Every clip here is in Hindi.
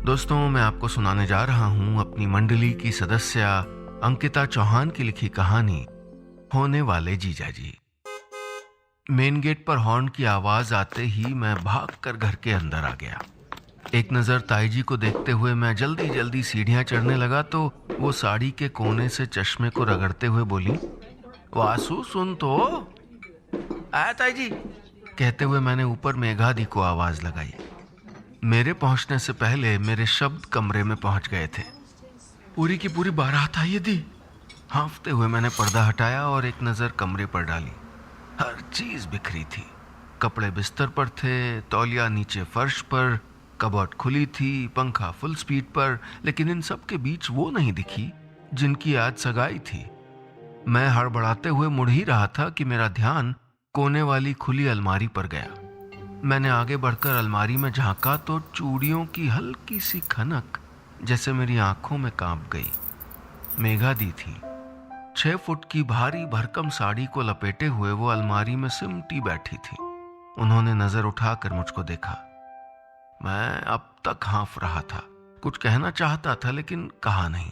दोस्तों, मैं आपको सुनाने जा रहा हूं अपनी मंडली की सदस्य अंकिता चौहान की लिखी कहानी होने वाले जीजाजी। मेन गेट पर हॉर्न की आवाज आते ही मैं भागकर घर के अंदर आ गया। एक नजर ताई जी को देखते हुए मैं जल्दी जल्दी सीढ़ियां चढ़ने लगा तो वो साड़ी के कोने से चश्मे को रगड़ते हुए बोली, वासु सुन तो। आया ताई जी, कहते हुए मैंने ऊपर मेघादी को आवाज लगाई। मेरे पहुंचने से पहले मेरे शब्द कमरे में पहुंच गए थे। पूरी की पूरी बारात आई थी। हाँफते हुए मैंने पर्दा हटाया और एक नजर कमरे पर डाली। हर चीज बिखरी थी। कपड़े बिस्तर पर थे, तौलिया नीचे फर्श पर, कबर्ड खुली थी, पंखा फुल स्पीड पर, लेकिन इन सब के बीच वो नहीं दिखी जिनकी आज सगाई थी। मैं हड़बड़ाते हुए मुड़ ही रहा था कि मेरा ध्यान कोने वाली खुली अलमारी पर गया। मैंने आगे बढ़कर अलमारी में झांका तो चूड़ियों की हल्की सी खनक जैसे मेरी आंखों में कांप गई। मेघादी थी। 6 फुट की भारी भरकम साड़ी को लपेटे हुए वो अलमारी में सिमटी बैठी थी। उन्होंने नजर उठाकर मुझको देखा। मैं अब तक हाँफ रहा था। कुछ कहना चाहता था लेकिन कहा नहीं।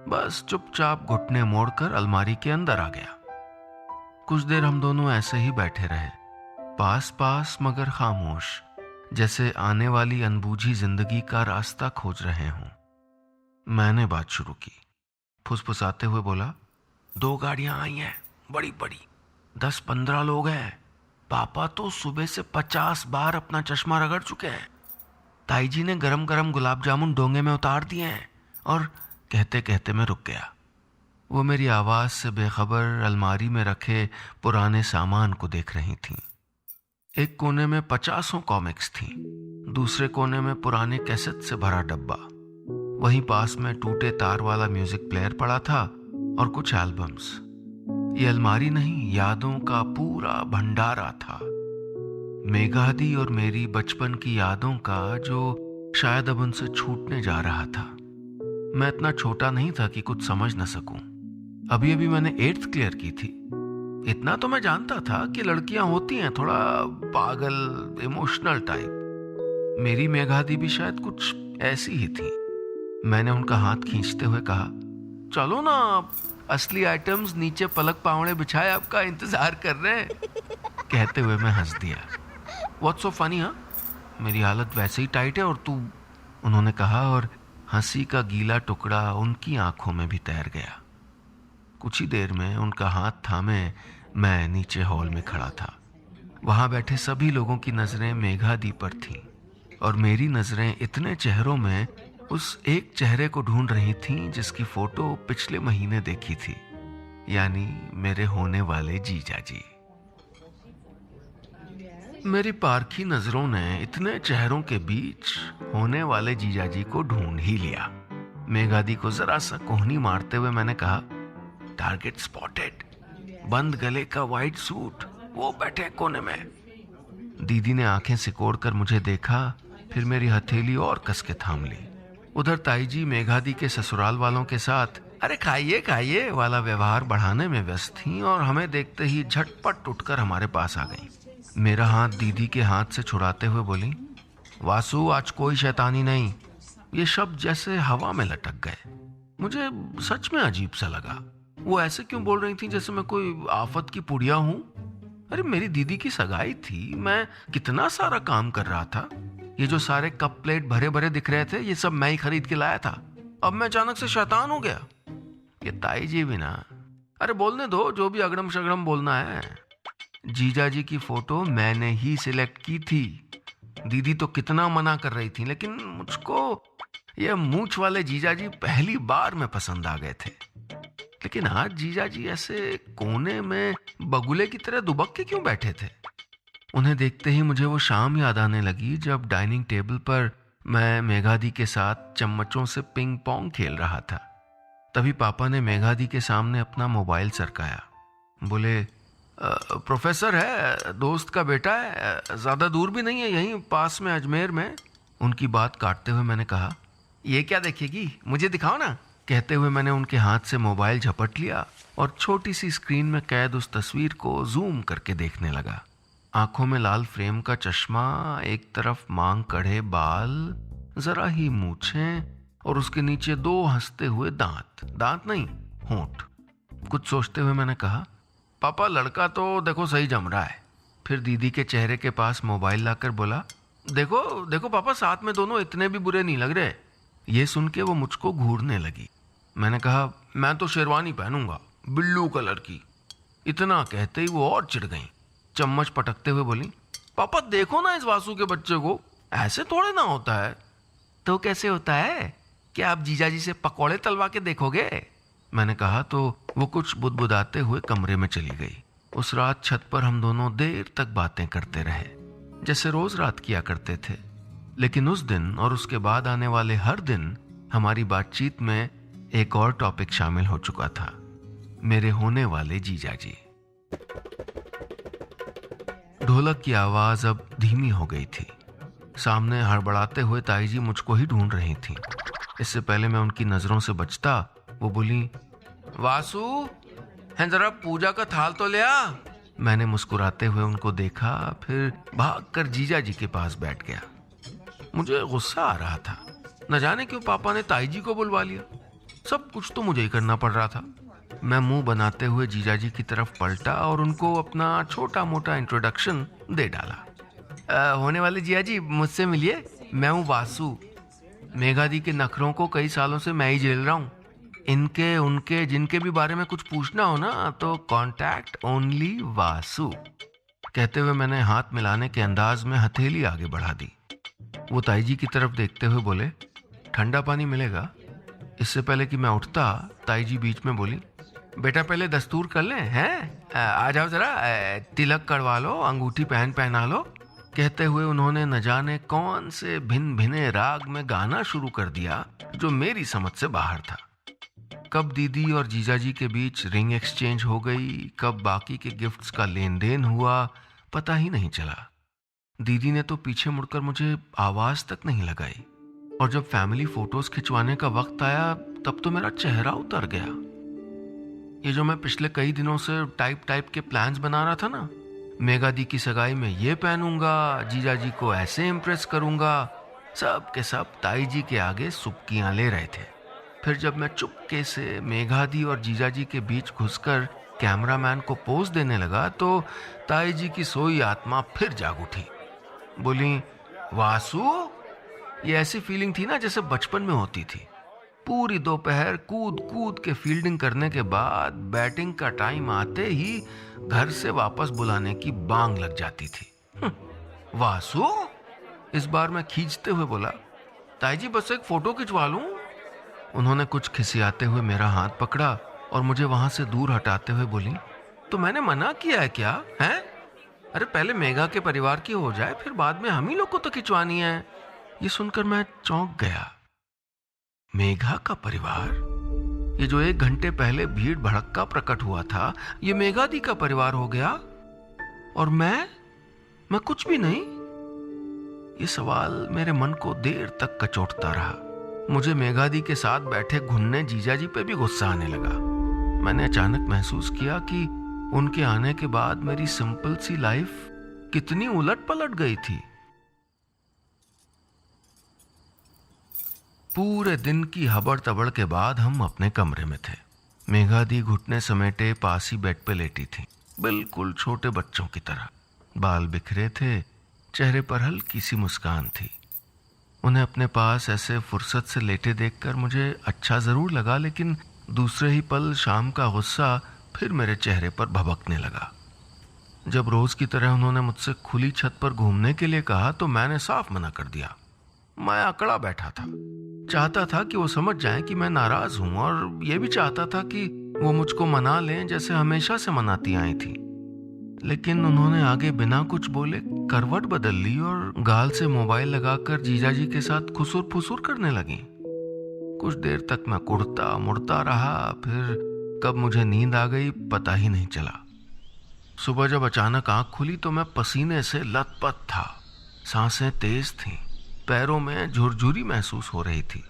बस चुपचाप घुटने मोड़कर अलमारी के अंदर आ गया। कुछ देर हम दोनों ऐसे ही बैठे रहे, पास पास मगर खामोश, जैसे आने वाली अनबूझी जिंदगी का रास्ता खोज रहे हों। मैंने बात शुरू की। फुसफुसाते हुए बोला, 2 गाड़ियां आई हैं, बड़ी बड़ी, 10-15 लोग हैं। पापा तो सुबह से 50 बार अपना चश्मा रगड़ चुके हैं। ताई जी ने गरम गरम गुलाब जामुन डोंगे में उतार दिए हैं। और कहते कहते मैं रुक गया। वो मेरी आवाज से बेखबर अलमारी में रखे पुराने सामान को देख रही थीं। एक कोने में 50 कॉमिक्स थीं, दूसरे कोने में पुराने कैसेट से भरा डब्बा, वहीं पास में टूटे तार वाला म्यूजिक प्लेयर पड़ा था और कुछ एल्बम्स। ये अलमारी नहीं, यादों का पूरा भंडारा था। मेघादी और मेरी बचपन की यादों का जो शायद अब उनसे छूटने जा रहा था। मैं इतना छोटा नहीं था कि कुछ समझ न सकूं। अभी अभी मैंने 8th क्लियर की थी। इतना तो मैं जानता था कि लड़कियां होती हैं थोड़ा पागल, इमोशनल टाइप। मेरी मेघादी भी शायद कुछ ऐसी ही थी। मैंने उनका हाथ खींचते हुए कहा, चलो ना, असली आइटम्स नीचे पलक पावड़े बिछाए आपका इंतजार कर रहे हैं। कहते हुए मैं हंस दिया। What's so funny? हाँ, मेरी हालत वैसे ही टाइट है और तू, उन्होंने कहा और हंसी का गीला टुकड़ा उनकी आंखों में भी तैर गया। कुछ ही देर में उनका हाथ थामे मैं नीचे हॉल में खड़ा था। वहां बैठे सभी लोगों की नजरें मेघादी पर थीं और मेरी नजरें इतने चेहरों में उस एक चेहरे को ढूंढ रही थीं जिसकी फोटो पिछले महीने देखी थी, यानी मेरे होने वाले जीजाजी। मेरी पारखी नजरों ने इतने चेहरों के बीच होने वाले जीजाजी को ढूंढ ही लिया। मेघादी को जरा सा कोहनी मारते हुए मैंने कहा, टारगेट स्पॉटेड। बंद गले का वाइट सूट, वो बैठे कोने में। दीदी ने आंखें सिकोड़कर मुझे देखा, फिर मेरी हथेली और कस के थाम ली। उधर ताई जी मेघादी के ससुराल वालों के साथ अरे खाइए खाइए वाला व्यवहार बढ़ाने में व्यस्त थीं और हमें देखते ही झटपट उठकर हमारे पास आ गई। मेरा हाथ दीदी के हाथ से छुड़ाते हुए बोली, वासु आज कोई शैतानी नहीं। ये शब्द जैसे हवा में लटक गए। मुझे सच में अजीब सा लगा। वो ऐसे क्यों बोल रही थी जैसे मैं कोई आफत की पुड़िया हूं? अरे मेरी दीदी की सगाई थी, मैं कितना सारा काम कर रहा था। ये जो सारे कप प्लेट भरे भरे दिख रहे थे, ये सब मैं ही खरीद के लाया था। अब मैं अचानक से शैतान हो गया? ये ताई जी भी ना, अरे बोलने दो, जो भी अगड़म शगड़म बोलना है। जीजाजी की फोटो मैंने ही सिलेक्ट की थी। दीदी तो कितना मना कर रही थी, लेकिन मुझको ये मूंछ वाले जीजाजी पहली बार में पसंद आ गए थे। लेकिन आज जीजाजी ऐसे कोने में बगुले की तरह दुबक के क्यों बैठे थे? उन्हें देखते ही मुझे वो शाम याद आने लगी जब डाइनिंग टेबल पर मैं मेघादी के साथ चम्मचों से पिंग पोंग खेल रहा था। तभी पापा ने मेघादी के सामने अपना मोबाइल सरकाया। बोले, प्रोफेसर है, दोस्त का बेटा है, ज्यादा दूर भी नहीं है, यहीं पास में अजमेर में। उनकी बात काटते हुए मैंने कहा, ये क्या देखेगी, मुझे दिखाओ ना। कहते हुए मैंने उनके हाथ से मोबाइल झपट लिया और छोटी सी स्क्रीन में कैद उस तस्वीर को जूम करके देखने लगा। आंखों में लाल फ्रेम का चश्मा, एक तरफ मांग कढ़े बाल, जरा ही मूछें और उसके नीचे 2 हंसते हुए दांत, दांत नहीं होंठ। कुछ सोचते हुए मैंने कहा, पापा लड़का तो देखो सही जम रहा है। फिर दीदी के चेहरे के पास मोबाइल लाकर बोला, देखो देखो पापा, साथ में दोनों इतने भी बुरे नहीं लग रहे। ये सुन के वो मुझको घूरने लगी। मैंने कहा, मैं तो शेरवानी पहनूंगा, ब्लू कलर की। इतना कहते ही वो और चिढ़ गई। चम्मच पटकते हुए बोली, पापा देखो ना इस वासु के बच्चे को, ऐसे थोड़े ना होता है। तो कैसे होता है? क्या आप जीजाजी से पकौड़े तलवा के देखोगे? मैंने कहा तो वो कुछ बुदबुदाते हुए कमरे में चली गई। उस रात छत पर हम दोनों देर तक बातें करते रहे, जैसे रोज रात किया करते थे। लेकिन उस दिन और उसके बाद आने वाले हर दिन हमारी बातचीत में एक और टॉपिक शामिल हो चुका था, मेरे होने वाले जीजाजी। ढोलक की आवाज अब धीमी हो गई थी। सामने हड़बड़ाते हुए ताई जी मुझको ही ढूंढ रही थी। इससे पहले मैं उनकी नजरों से बचता, वो बोली, वासु हैं जरा पूजा का थाल तो ले आ। मैंने मुस्कुराते हुए उनको देखा, फिर भागकर जीजाजी के पास बैठ गया। मुझे गुस्सा आ रहा था, न जाने क्यों पापा ने ताई जी को बुलवा लिया। सब कुछ तो मुझे ही करना पड़ रहा था। मैं मुंह बनाते हुए जीजाजी की तरफ पलटा और उनको अपना छोटा मोटा इंट्रोडक्शन दे डाला। होने वाले जिया जी, मुझसे मिलिए, मैं हूँ वासु। मेघा दी के नखरों को कई सालों से मैं ही झेल रहा हूँ। इनके उनके जिनके भी बारे में कुछ पूछना हो ना तो कॉन्टैक्ट ओनली वासु। कहते हुए मैंने हाथ मिलाने के अंदाज में हथेली आगे बढ़ा दी। वो ताई जी की तरफ देखते हुए बोले, ठंडा पानी मिलेगा? इससे पहले कि मैं उठता, ताई जी बीच में बोली, बेटा पहले दस्तूर कर लें, हैं? आ जाओ जरा, तिलक करवा लो, अंगूठी पहना लो। कहते हुए उन्होंने न जाने कौन से भिन्न भिने राग में गाना शुरू कर दिया जो मेरी समझ से बाहर था। कब दीदी और जीजाजी के बीच रिंग एक्सचेंज हो गई, कब बाकी के गिफ्ट्स का लेन देन हुआ, पता ही नहीं चला। दीदी ने तो पीछे मुड़कर मुझे आवाज तक नहीं लगाई, और जब फैमिली फोटोज खिंचवाने का वक्त आया तब तो मेरा चेहरा उतर गया। ये जो मैं पिछले कई दिनों से टाइप के प्लान्स बना रहा था ना, मेघा दी की सगाई में ये पहनूंगा, जीजाजी को ऐसे इम्प्रेस करूंगा, सब के सब ताई जी के आगे सुबकियां ले रहे थे। फिर जब मैं चुपके से मेघा दी और जीजाजी के बीच घुसकर कैमरामैन को पोज देने लगा तो ताई जी की सोई आत्मा फिर जाग उठी। बोली, वासु, ये ऐसी फीलिंग थी ना जैसे बचपन में होती थी। पूरी दोपहर कूद कूद के फील्डिंग करने के बाद बैटिंग का टाइम आते ही घर से वापस बुलाने की बांग लग जाती थी। वासु, इस बार मैं खींचते हुए बोला, ताई जी बस एक फोटो खिंचवा लूं? उन्होंने कुछ खिसियाते हुए मेरा हाथ पकड़ा और मुझे वहां से दूर हटाते हुए बोली, तो मैंने मना किया है क्या? हैं? अरे पहले मेघा के परिवार की हो जाए, फिर बाद में हम ही लोग को तो खिंचवानी है। ये सुनकर मैं चौंक गया। मेघा का परिवार? ये जो 1 घंटे पहले भीड़ भड़क्का प्रकट हुआ था, ये मेघा दी का परिवार हो गया? और मैं कुछ भी नहीं? ये सवाल मेरे मन को देर तक कचोटता रहा। मुझे मेघा दी के साथ बैठे घुन्ने जीजाजी पे भी गुस्सा आने लगा। मैंने अचानक महसूस किया कि उनके आने के बाद मेरी सिंपल सी लाइफ कितनी उलट पलट गई थी। पूरे दिन की हबड़ तबड़ के बाद हम अपने कमरे में थे। मेघा दी घुटने समेटे पास ही बेड पे लेटी थी, बिल्कुल छोटे बच्चों की तरह। बाल बिखरे थे, चेहरे पर हल्की सी मुस्कान थी। उन्हें अपने पास ऐसे फुर्सत से लेटे देखकर मुझे अच्छा जरूर लगा, लेकिन दूसरे ही पल शाम का गुस्सा फिर मेरे चेहरे पर भभकने लगा। जब रोज की तरह उन्होंने मुझसे खुली छत पर घूमने के लिए कहा तो मैंने साफ मना कर दिया। मैं अकड़ा बैठा था, चाहता था कि वो समझ जाएं कि मैं नाराज हूं, और ये भी चाहता था कि वो मुझको मना लें जैसे हमेशा से मनाती आई थी। लेकिन उन्होंने आगे बिना कुछ बोले करवट बदल ली और गाल से मोबाइल लगाकर जीजाजी के साथ खुसुर फुसुर करने लगी। कुछ देर तक मैं कुड़ता मुड़ता रहा, फिर कब मुझे नींद आ गई पता ही नहीं चला। सुबह जब अचानक आंख खुली तो मैं पसीने से लथपथ था, सांसें तेज थीं, पैरों में झुरझुरी महसूस हो रही थी।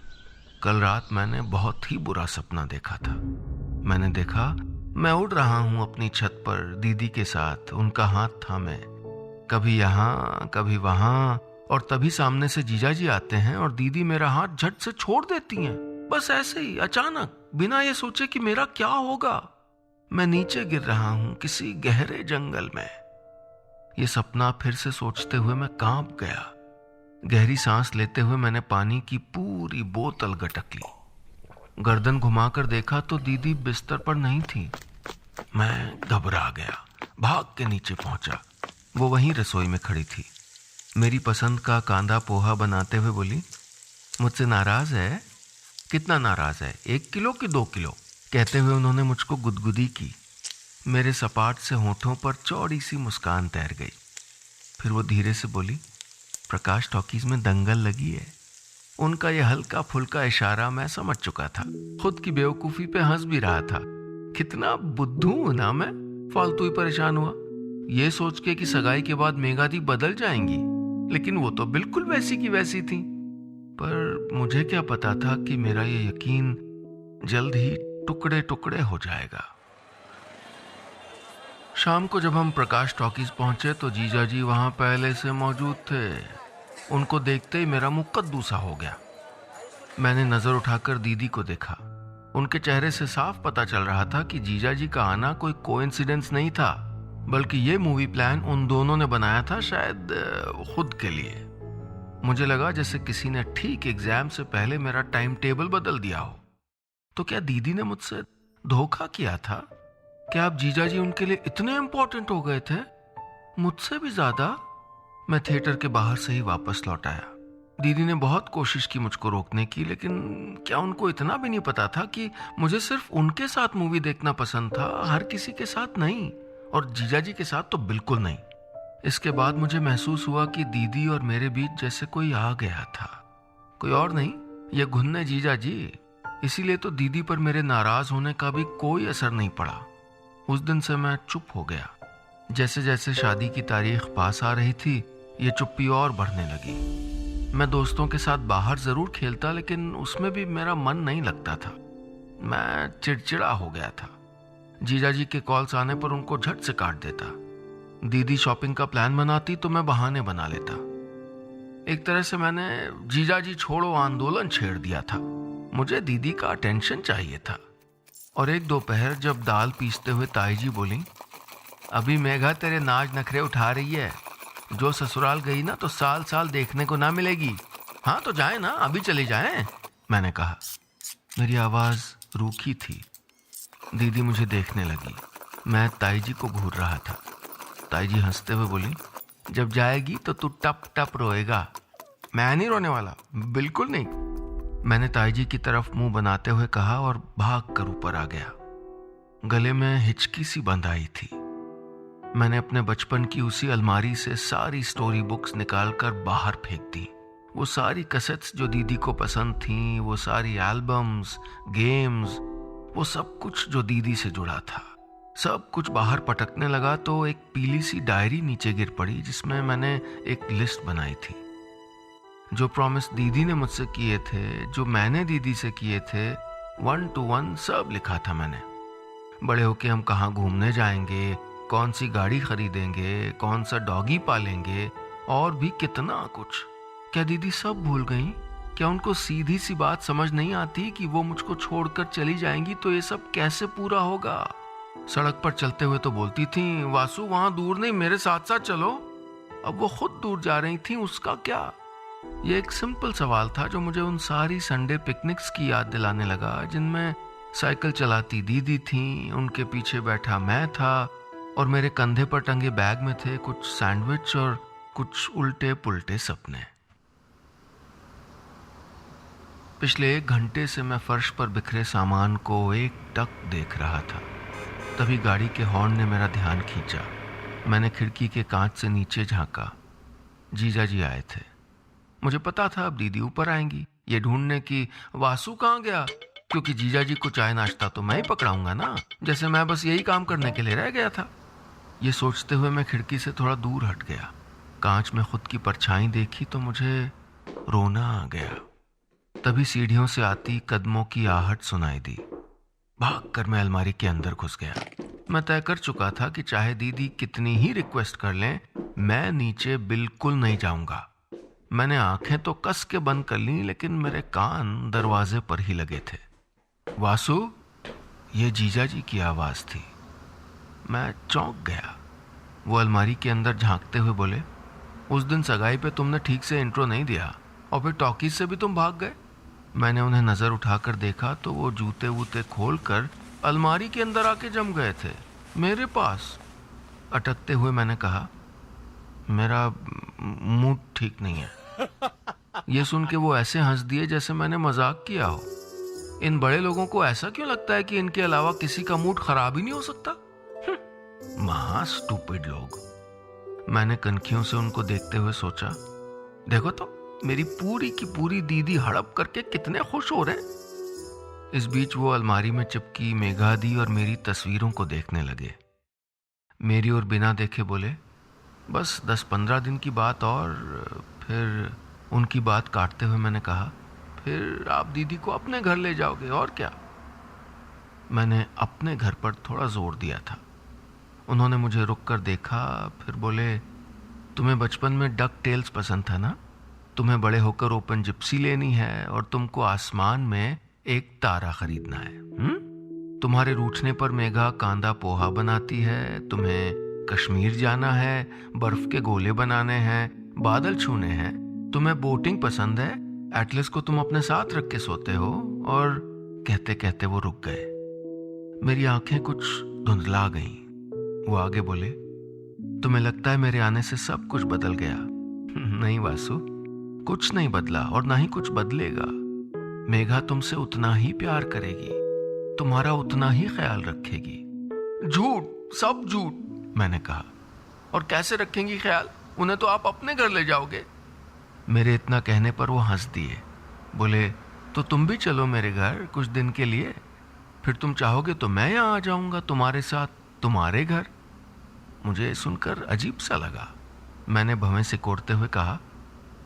कल रात मैंने बहुत ही बुरा सपना देखा था। मैंने देखा मैं उड़ रहा हूं अपनी छत पर दीदी के साथ, उनका हाथ थामे, कभी यहाँ कभी वहां, और तभी सामने से जीजा जी आते हैं और दीदी मेरा हाथ झट से छोड़ देती हैं, बस ऐसे ही अचानक, बिना ये सोचे कि मेरा क्या होगा। मैं नीचे गिर रहा हूं किसी गहरे जंगल में। ये सपना फिर से सोचते हुए मैं कांप गया। गहरी सांस लेते हुए मैंने पानी की पूरी बोतल गटक ली। गर्दन घुमाकर देखा तो दीदी बिस्तर पर नहीं थी। मैं घबरा गया, भाग के नीचे पहुंचा। वो वहीं रसोई में खड़ी थी। मेरी पसंद का कांदा पोहा बनाते हुए बोली, मुझसे नाराज है? कितना नाराज है, 1 किलो कि 2 किलो? कहते हुए उन्होंने मुझको गुदगुदी की। मेरे सपाट से होठों पर चौड़ी सी मुस्कान तैर गई। फिर वो धीरे से बोली, प्रकाश टॉकीज में दंगल लगी है। उनका यह हल्का फुल्का इशारा मैं समझ चुका था। खुद की बेवकूफी पे हंस भी रहा था। कितना बुद्धू हूं ना मैं, फालतू ही परेशान हुआ ये सोच के कि सगाई के बाद मेघादी बदल जाएंगी, लेकिन वो तो बिल्कुल वैसी की वैसी थी। पर मुझे क्या पता था कि मेरा ये यकीन जल्द ही टुकड़े टुकड़े हो जाएगा। शाम को जब हम प्रकाश टॉकीज पहुंचे तो जीजा जी वहां पहले से मौजूद थे। उनको देखते ही मेरा मुंह कद्दू सा हो गया। मैंने नजर उठाकर दीदी को देखा। उनके चेहरे से साफ पता चल रहा था कि जीजा जी का आना कोई कोइंसिडेंस नहीं था, बल्कि ये मूवी प्लान उन दोनों ने बनाया था, शायद खुद के लिए। मुझे लगा जैसे किसी ने ठीक एग्जाम से पहले मेरा टाइम टेबल बदल दिया हो। तो क्या दीदी ने मुझसे धोखा किया था? क्या अब जीजा जी उनके लिए इतने इंपॉर्टेंट हो गए थे, मुझसे भी ज्यादा? मैं थिएटर के बाहर से ही वापस लौट आया। दीदी ने बहुत कोशिश की मुझको रोकने की, लेकिन क्या उनको इतना भी नहीं पता था कि मुझे सिर्फ उनके साथ मूवी देखना पसंद था, हर किसी के साथ नहीं, और जीजा जी के साथ तो बिल्कुल नहीं। इसके बाद मुझे महसूस हुआ कि दीदी और मेरे बीच जैसे कोई आ गया था। कोई और नहीं, ये घुन्ने जीजा जी। इसीलिए तो दीदी पर मेरे नाराज होने का भी कोई असर नहीं पड़ा। उस दिन से मैं चुप हो गया। जैसे जैसे शादी की तारीख पास आ रही थी, ये चुप्पी और बढ़ने लगी। मैं दोस्तों के साथ बाहर जरूर खेलता, लेकिन उसमें भी मेरा मन नहीं लगता था। मैं चिड़चिड़ा हो गया था। जीजा जी के कॉल्स आने पर उनको झट से काट देता। दीदी शॉपिंग का प्लान बनाती तो मैं बहाने बना लेता। एक तरह से मैंने जीजा जी छोड़ो आंदोलन छेड़ दिया था। मुझे दीदी का अटेंशन चाहिए था। और एक दोपहर जब दाल पीसते हुए ताई जी बोली, अभी मेघा तेरे नाज नखरे उठा रही है, जो ससुराल गई ना तो साल साल देखने को ना मिलेगी। हाँ तो जाए ना, अभी चली जाए। मैंने कहा। मेरी आवाज रूखी थी। दीदी मुझे देखने लगी। मैं ताई जी को घूर रहा था। ताई जी हंसते हुए बोली, जब जाएगी तो तू टप टप रोएगा। मैं नहीं रोने वाला, बिल्कुल नहीं। मैंने ताई जी की तरफ मुंह बनाते हुए कहा और भाग कर ऊपर आ गया। गले में हिचकी सी बंध आई थी। मैंने अपने बचपन की उसी अलमारी से सारी स्टोरी बुक्स निकालकर बाहर फेंक दी। वो सारी कैसेट्स जो दीदी को पसंद थीं, वो सारी एल्बम्स, गेम्स, वो सब कुछ जो दीदी से जुड़ा था, सब कुछ बाहर पटकने लगा तो एक पीली सी डायरी नीचे गिर पड़ी, जिसमें मैंने एक लिस्ट बनाई थी। जो प्रॉमिस दीदी ने मुझसे किए थे, जो मैंने दीदी से किए थे, 1 to 1 सब लिखा था मैंने। बड़े होके हम कहाँ घूमने जाएंगे, कौन सी गाड़ी खरीदेंगे, कौन सा डॉगी पालेंगे, और भी कितना कुछ। क्या दीदी सब भूल गई? क्या उनको सीधी सी बात समझ नहीं आती कि वो मुझको छोड़कर चली जाएंगी तो ये सब कैसे पूरा होगा? सड़क पर चलते हुए तो बोलती थी, वासु वहां दूर नहीं, मेरे साथ साथ चलो। अब वो खुद दूर जा रही थी, उसका क्या? ये एक सिंपल सवाल था जो मुझे उन सारी संडे पिकनिक्स की याद दिलाने लगा, जिनमें साइकिल चलाती दीदी थी, उनके पीछे बैठा मैं था, और मेरे कंधे पर टंगे बैग में थे कुछ सैंडविच और कुछ उल्टे पुल्टे सपने। पिछले 1 घंटे से मैं फर्श पर बिखरे सामान को एक टक देख रहा था। तभी गाड़ी के हॉर्न ने मेरा ध्यान खींचा। मैंने खिड़की के कांच से नीचे झांका। जीजा जी आए थे। मुझे पता था अब दीदी ऊपर आएंगी, ये ढूंढने की वासु कहाँ गया, क्योंकि जीजा जी को चाय नाश्ता तो मैं ही पकड़ाऊंगा ना, जैसे मैं बस यही काम करने के लिए रह गया था। ये सोचते हुए मैं खिड़की से थोड़ा दूर हट गया। कांच में खुद की परछाई देखी तो मुझे रोना आ गया। तभी सीढ़ियों से आती कदमों की आहट सुनाई दी। भागकर मैं अलमारी के अंदर घुस गया। मैं तय कर चुका था कि चाहे दीदी कितनी ही रिक्वेस्ट कर लें, मैं नीचे बिल्कुल नहीं जाऊंगा। मैंने आंखें तो कस के बंद कर ली, लेकिन मेरे कान दरवाजे पर ही लगे थे। वासु, ये जीजा जी की आवाज थी। मैं चौंक गया। वो अलमारी के अंदर झांकते हुए बोले, उस दिन सगाई पे तुमने ठीक से इंट्रो नहीं दिया और फिर टॉकीज से भी तुम भाग गए। मैंने उन्हें नजर उठाकर देखा तो वो जूते वूते खोलकर अलमारी के अंदर आके जम गए थे मेरे पास। अटकते हुए मैंने कहा, मेरा मूड ठीक नहीं है। ये सुन के वो ऐसे हंस दिए जैसे मैंने मजाक किया हो। इन बड़े लोगों को ऐसा क्यों लगता है कि इनके अलावा किसी का मूड खराब ही नहीं हो सकता? महा स्टूपिड लोग। मैंने कनखियों से उनको देखते हुए सोचा, देखो तो मेरी पूरी की पूरी दीदी हड़प करके कितने खुश हो रहे। इस बीच वो अलमारी में चिपकी मेघा दी और मेरी तस्वीरों को देखने लगे। मेरी और बिना देखे बोले, बस 10-15 दिन की बात। और फिर उनकी बात काटते हुए मैंने कहा, फिर आप दीदी को अपने घर ले जाओगे और क्या। मैंने अपने घर पर थोड़ा जोर दिया था। उन्होंने मुझे रुक कर देखा, फिर बोले, तुम्हें बचपन में डक टेल्स पसंद था ना? तुम्हें बड़े होकर ओपन जिप्सी लेनी है और तुमको आसमान में एक तारा खरीदना है। तुम्हारे रूठने पर मेघा कांदा पोहा बनाती है, तुम्हें कश्मीर जाना है, बर्फ के गोले बनाने हैं, बादल छूने हैं, तुम्हें बोटिंग पसंद है, एटलस को तुम अपने साथ रख के सोते हो। और कहते कहते वो रुक गए। मेरी आंखें कुछ धुंधला गईं। वो आगे बोले, तुम्हें लगता है मेरे आने से सब कुछ बदल गया? नहीं वासु, कुछ नहीं बदला और ना ही कुछ बदलेगा। मेघा तुमसे उतना ही प्यार करेगी, तुम्हारा उतना ही ख्याल रखेगी। झूठ, सब झूठ, मैंने कहा। और कैसे रखेंगी ख्याल? उन्हें तो आप अपने घर ले जाओगे। मेरे इतना कहने पर वो हंस दिए। बोले, तो तुम भी चलो मेरे घर कुछ दिन के लिए, फिर तुम चाहोगे तो मैं यहाँ आ जाऊंगा तुम्हारे साथ, तुम्हारे घर। मुझे सुनकर अजीब सा लगा। मैंने भवें से कोड़ते हुए कहा,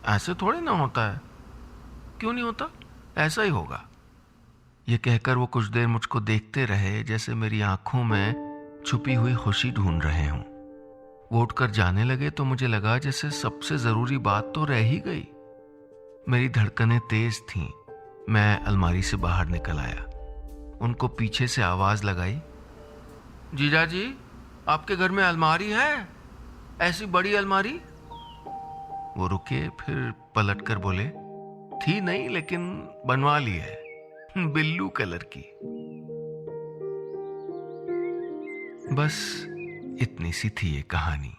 ऐसे थोड़ी ना होता है। क्यों नहीं होता? ऐसा ही होगा। ये कहकर वो कुछ देर मुझको देखते रहे, जैसे मेरी आंखों में छुपी हुई खुशी ढूंढ रहे हों। वो उठकर जाने लगे तो मुझे लगा जैसे सबसे जरूरी बात तो रह ही गई। मेरी धड़कनें तेज थीं। मैं अलमारी से बाहर निकल आया। उनको पीछे से आवाज लगाई, जीजा जी, आपके घर में अलमारी है? ऐसी बड़ी अलमारी? वो रुके, फिर पलटकर बोले, थी नहीं लेकिन बनवा ली है, बिल्लू कलर की। बस इतनी सी थी ये कहानी।